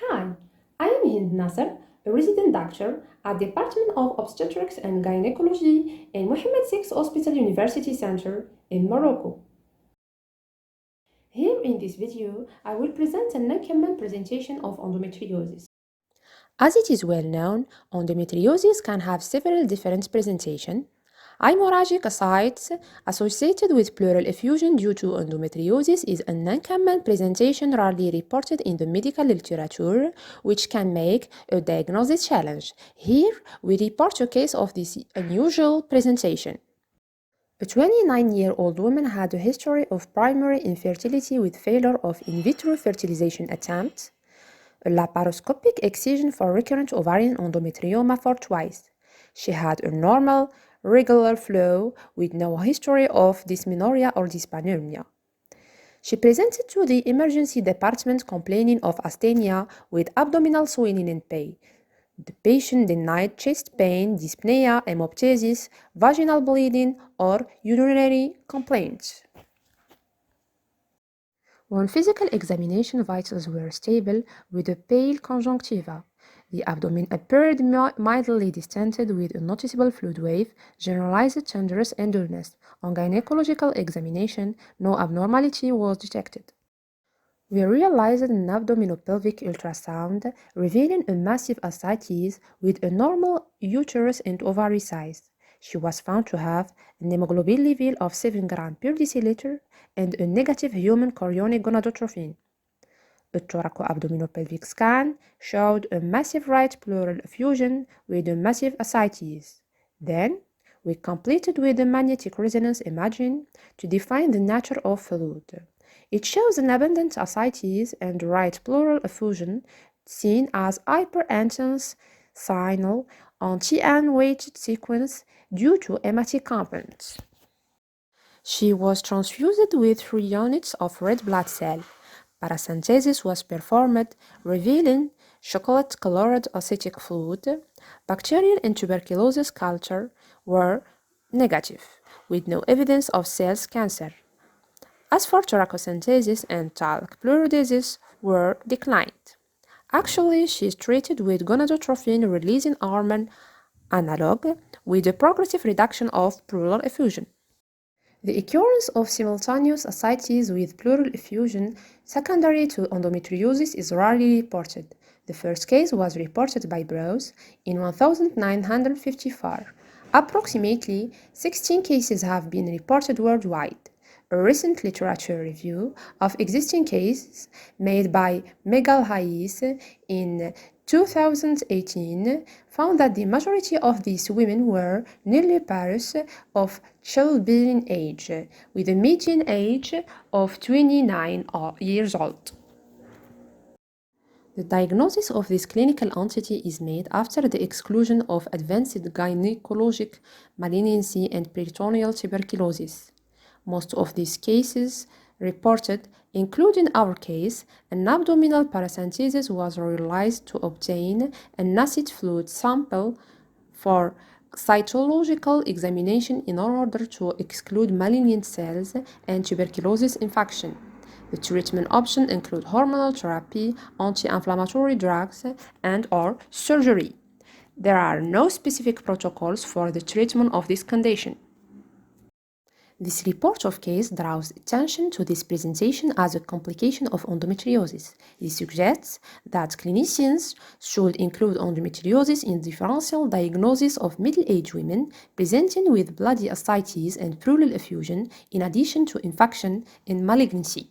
Hi, I am Hind Nasser, a resident doctor at the Department of Obstetrics and Gynecology in Mohammed VI Hospital University Center in Morocco. Here in this video, I will present a non-common presentation of endometriosis. As it is well known, endometriosis can have several different presentations. Hemorrhagic ascites associated with pleural effusion due to endometriosis is a non-common presentation rarely reported in the medical literature, which can make a diagnosis challenge. Here, we report a case of this unusual presentation. A 29-year-old woman had a history of primary infertility with failure of in vitro fertilization attempts, a laparoscopic excision for recurrent ovarian endometrioma for twice. She had a normal, regular flow with no history of dysmenorrhea or dyspareunia. She presented to the emergency department complaining of asthenia with abdominal swelling and pain. The patient denied chest pain, dyspnea, hemoptysis, vaginal bleeding, or urinary complaints. On physical examination, vitals were stable with a pale conjunctiva. The abdomen appeared mildly distended with a noticeable fluid wave, generalized tenderness and dullness. On gynecological examination, no abnormality was detected. We realized an abdominopelvic ultrasound revealing a massive ascites with a normal uterus and ovary size. She was found to have an hemoglobin level of 7 grams per deciliter and a negative human chorionic gonadotrophin. A thoracoabdominopelvic scan showed a massive right pleural effusion with a massive ascites. Then, we completed with a magnetic resonance imaging to define the nature of fluid. It shows an abundant ascites and right pleural effusion seen as hyperintense signal on TN weighted sequence due to hematic components. She was transfused with 3 units of red blood cell. Paracentesis was performed, revealing chocolate-colored acetic fluid. Bacterial and tuberculosis culture were negative, with no evidence of cells cancer. As for thoracocentesis and talc pleurodesis were declined. Actually, she is treated with gonadotrophin releasing hormone analog with a progressive reduction of pleural effusion. The occurrence of simultaneous ascites with pleural effusion secondary to endometriosis is rarely reported. The first case was reported by Brose in 1954. Approximately 16 cases have been reported worldwide. A recent literature review of existing cases made by Megal Hayes in 2018 found that the majority of these women were nulliparous of childbearing age, with a median age of 29 years old. The diagnosis of this clinical entity is made after the exclusion of advanced gynecologic malignancy and peritoneal tuberculosis. Most of these cases reported, including our case, an abdominal paracentesis was realized to obtain an acid fluid sample for cytological examination in order to exclude malignant cells and tuberculosis infection. The treatment options include hormonal therapy, anti-inflammatory drugs, and/or surgery. There are no specific protocols for the treatment of this condition. This report of case draws attention to this presentation as a complication of endometriosis. It suggests that clinicians should include endometriosis in differential diagnosis of middle-aged women presenting with bloody ascites and pleural effusion in addition to infection and malignancy.